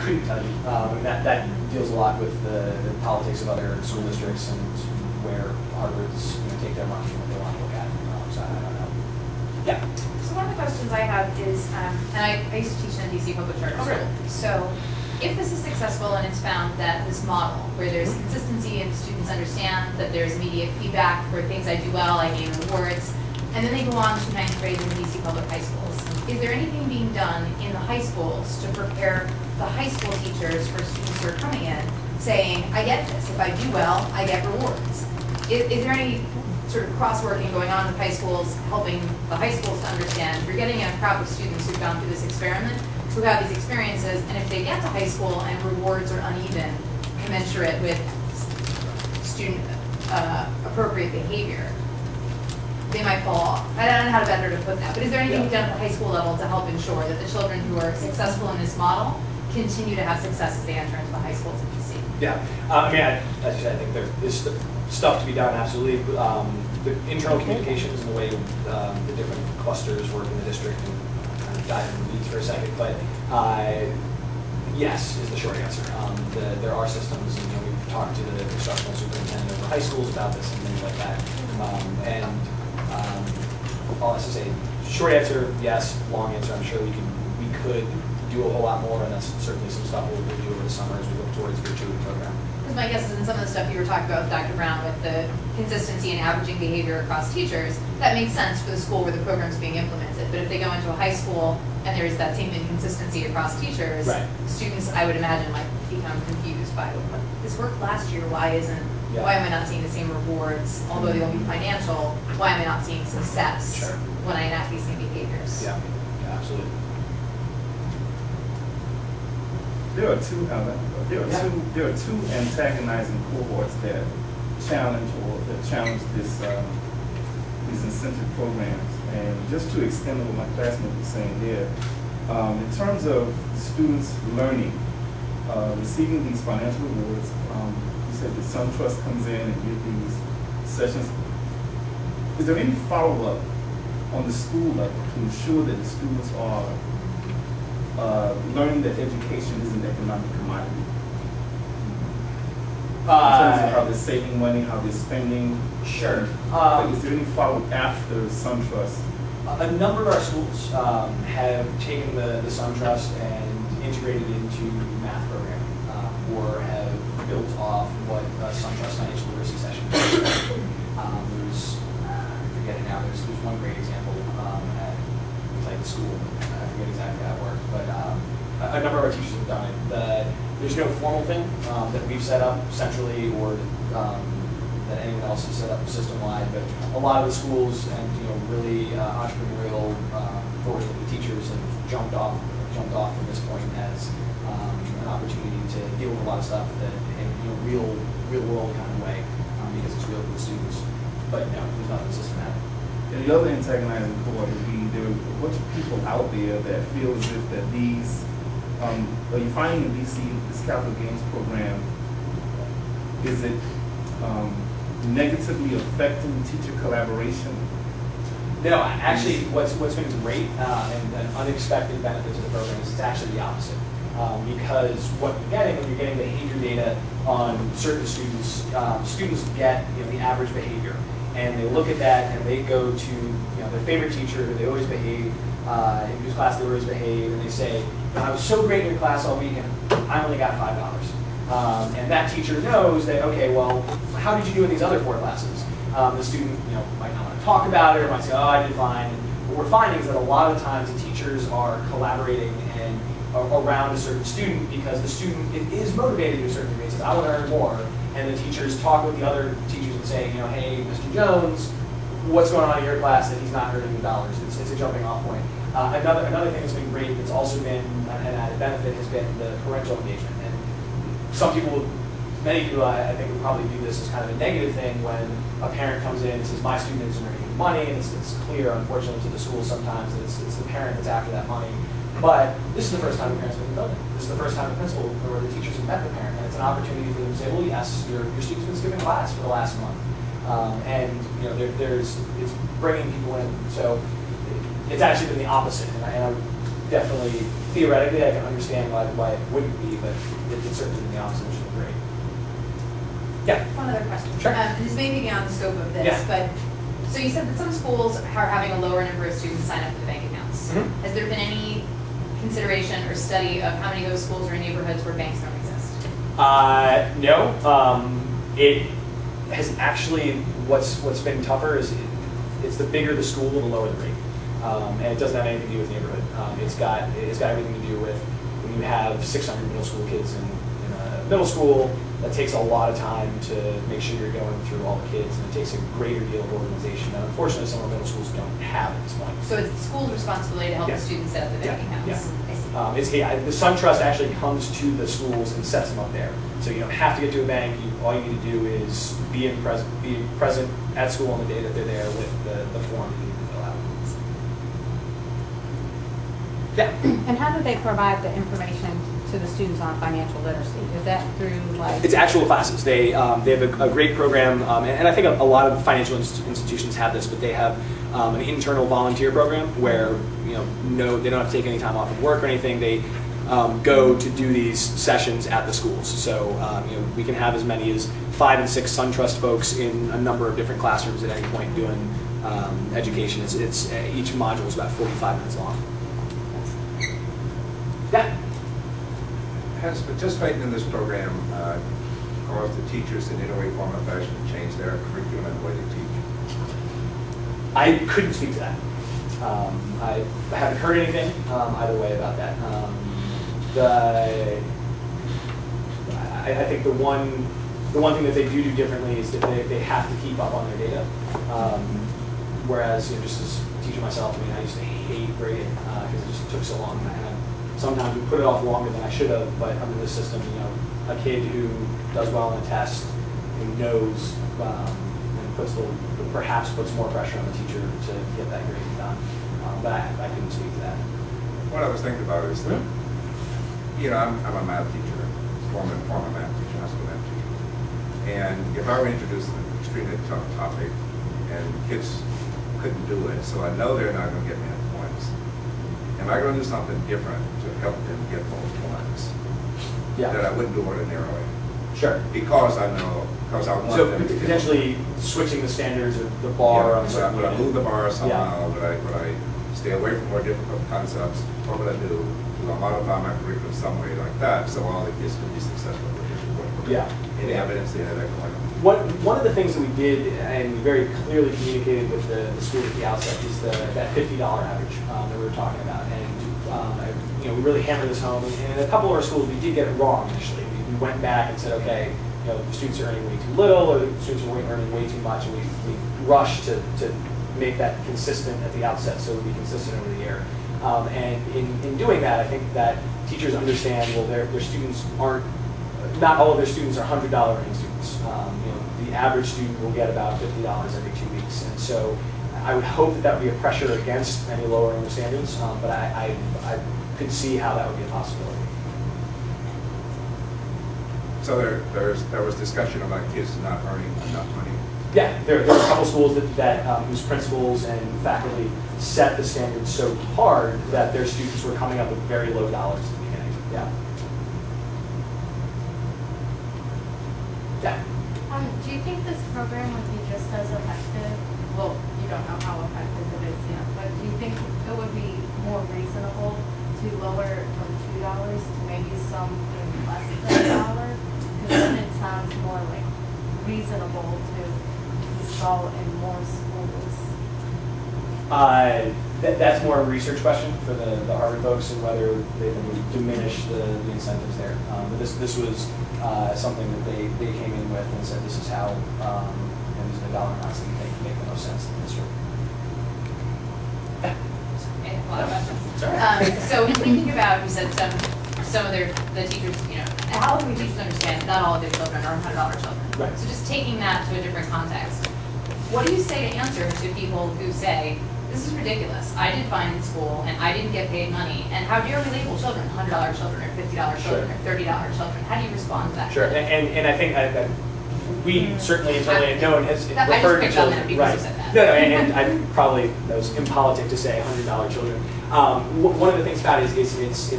couldn't tell you. And that deals a lot with the politics of other school districts and where Harvards take their money and what they want to look at. So I don't know. Yeah. So one of the questions I have is, and I used to teach in a DC public charter school. So if this is successful and it's found that this model, where there's consistency and students understand that there's immediate feedback for things I do well, I gain awards, and then they go on to 9th grade in the DC public high schools, is there anything being done in the high schools to prepare the high school teachers for students who are coming in, saying, I get this, if I do well, I get rewards? Is there any sort of cross-working going on with high schools, helping the high schools to understand, you're getting a crowd of students who've gone through this experiment, who have these experiences, and if they get to high school and rewards are uneven, commensurate with student appropriate behavior, they might fall off. I don't know how better to put that, but is there anything done at the high school level to help ensure that the children who are successful in this model continue to have success as they enter into the high schools in DC? Yeah, I mean, as you said, I think there's stuff to be done, absolutely. The internal communications and the way the different clusters work in the district, and kind of dive into the weeds for a second, but yes is the short answer. There are systems, and we've talked to the instructional superintendent of the high schools about this and things like that. All that's to say, short answer, yes. Long answer, I'm sure we could do a whole lot more, and that's certainly some stuff we'll do over the summer as we look towards the gratuity program. Because my guess is in some of the stuff you were talking about with Dr. Brown with the consistency and averaging behavior across teachers, that makes sense for the school where the program's being implemented. But if they go into a high school and there's that same inconsistency across teachers, right, students, I would imagine, might become confused by, well, this worked last year, why am I not seeing the same rewards? Although they'll be financial, why am I not seeing success when I enact these same behaviors? Yeah, absolutely. There are two antagonizing cohorts that challenge this these incentive programs. And just to extend what my classmate was saying there, in terms of students learning, receiving these financial rewards, you said that some trust comes in and give these sessions. Is there any follow-up on the school level to ensure that the students are learning that education is an economic commodity? In terms of how they're saving money, how they're spending? Sure. Is there any follow-up after SunTrust? A number of our schools have taken the SunTrust and integrated it into math programming, or have built off what SunTrust Financial Literacy Session is. I'm forgetting now, there's one great example at the school. I forget exactly how it worked, but a number of our teachers have done it. There's no formal thing that we've set up centrally or that anyone else has set up system-wide, but a lot of the schools and really entrepreneurial, forward-looking teachers have jumped off from this point as an opportunity to deal with a lot of stuff that in real-world kind of way, because it's real with the students. But no, there's nothing systematic. And the other antagonizing cohort would be there are a bunch of people out there that feel as if that these, are you finding in DC, this capital gains program, is it negatively affecting teacher collaboration? No, actually, what's been great and an unexpected benefit to the program is it's actually the opposite. Because what you're getting behavior data on certain students. Students get the average behavior, and they look at that and they go to their favorite teacher who they always behave, in whose class they always behave, and they say, I was so great in your class all week and I only got $5. And that teacher knows that, okay, well, how did you do in these other 4 classes? The student might not want to talk about it, or might say, oh, I did fine. And what we're finding is that a lot of times the teachers are collaborating and around a certain student because the student is motivated to a certain degree. Says, I want to earn more. And the teachers talk with the other teachers and say, hey, Mr. Jones, what's going on in your class that he's not earning the dollars? It's a jumping off point. Another thing that's been great that's also been an added benefit has been the parental engagement. And some people, many people I think would probably view this as kind of a negative thing when a parent comes in and says, my student isn't earning money, and it's clear, unfortunately, to the school sometimes that it's the parent that's after that money. But this is the first time the parent's been in the building. This is the first time the principal or the teachers have met the parent, and it's an opportunity for them to say, well, yes, your student's been skipping class for the last month. It's bringing people in. So it's actually been the opposite. And definitely, theoretically, I can understand why it wouldn't be, but it's certainly the opposite, which is great. Yeah. One other question. Sure. And this may be beyond the scope of this, Yeah. but so you said that some schools are having a lower number of students sign up for the bank accounts. Mm-hmm. Has there been any consideration or study of how many of those schools are in neighborhoods where banks don't exist? No. It has actually, what's been tougher is it's the bigger the school, the lower the rate. And it doesn't have anything to do with neighborhood. It's got everything to do with when you have 600 middle school kids in a middle school, that takes a lot of time to make sure you're going through all the kids, and it takes a greter deal of organization. And unfortunately, some of our middle schools don't have at this point. So it's the school's responsibility to help Yes. the students set up the bank accounts? I see. The Sun Trust actually comes to the schools and sets them up there. So you don't have to get to a bank. All you need to do is be present at school on the day that they're there with the form that you need to fill out. Yeah. And how do they provide the information to the students on financial literacy? Is that through like? It's actual classes. They have a great program, and I think a lot of financial institutions have this, but they have an internal volunteer program where they don't have to take any time off of work or anything. They go to do these sessions at the schools. So we can have as many as 5 and 6 SunTrust folks in a number of different classrooms at any point doing education. It's each module is about 45 minutes long. Yeah. Has participating in this program caused the teachers in any way, form, or fashion to change their curriculum and the way they teach? I couldn't speak to that. I haven't heard anything either way about that. I think the one thing that they do differently is that they have to keep up on their data. Whereas just as a teacher myself, I used to hate grading because it just took so long. Sometimes we put it off longer than I should have, but under this system, a kid who does well in a test, who knows, and perhaps puts more pressure on the teacher to get that grade done. But I couldn't speak to that. What I was thinking about is that, I'm a math teacher, former math teacher, high school math teacher. And if I were introduced to an extremely tough topic and kids couldn't do it, so I know they're not going to get me enough points. Am I going to do something different to help them get those points that I wouldn't do ordinarily? Sure. Because I want so them to potentially switching the standards or the bar on certain. Would I move the bar somehow? Yeah. Would I stay away from more difficult concepts? What would I do? Do I modify my curriculum some way like that so all the kids can be successful with it? Yeah. Any evidence they have that going on? One of the things that we did and very clearly communicated with the school at the outset is that $50 average that we were talking about. And we really hammered this home. And in a couple of our schools, we did get it wrong initially. We went back and said, okay, the students are earning way too little, or the students are earning way too much, and we rushed to make that consistent at the outset so it would be consistent over the year. And in doing that, I think that teachers understand, well, their students aren't, not all of their students are $100 earning students. The average student will get about $50 every 2 weeks. And so I would hope that would be a pressure against any lower earning standards, but I could see how that would be a possibility. So there was discussion about kids not earning enough money. Yeah, there are a couple schools whose principals and faculty set the standards so hard that their students were coming up with very low dollars at the beginning. Yeah. Yeah. Do you think this program would be just as effective? Well, you don't know how effective it is yet, but do you think it would be more reasonable to lower it from $2 to maybe something less than $1? Because then it sounds more like reasonable to install in more schools. That's more a research question for the Harvard folks and whether they would diminish the incentives there. But this was something that they came in with and said this is how, and these are the dollar amounts that we think make the most sense in the district. A lot of questions. Sorry. So when we think about, you said some of the teachers, how can we teachers understand not all of their children are $100 children? Right. So just taking that to a different context, what do you say to answer to people who say, this is ridiculous, I did fine in school and I didn't get paid money, and how dare we label children $100 children or $50 children or $30 childon? How do you respond to that? Sure, and I think that we certainly internally known has I referred to just picked on children. that because Right. you said that. No, and that was impolitic to say $100 children. One of the things about it is it's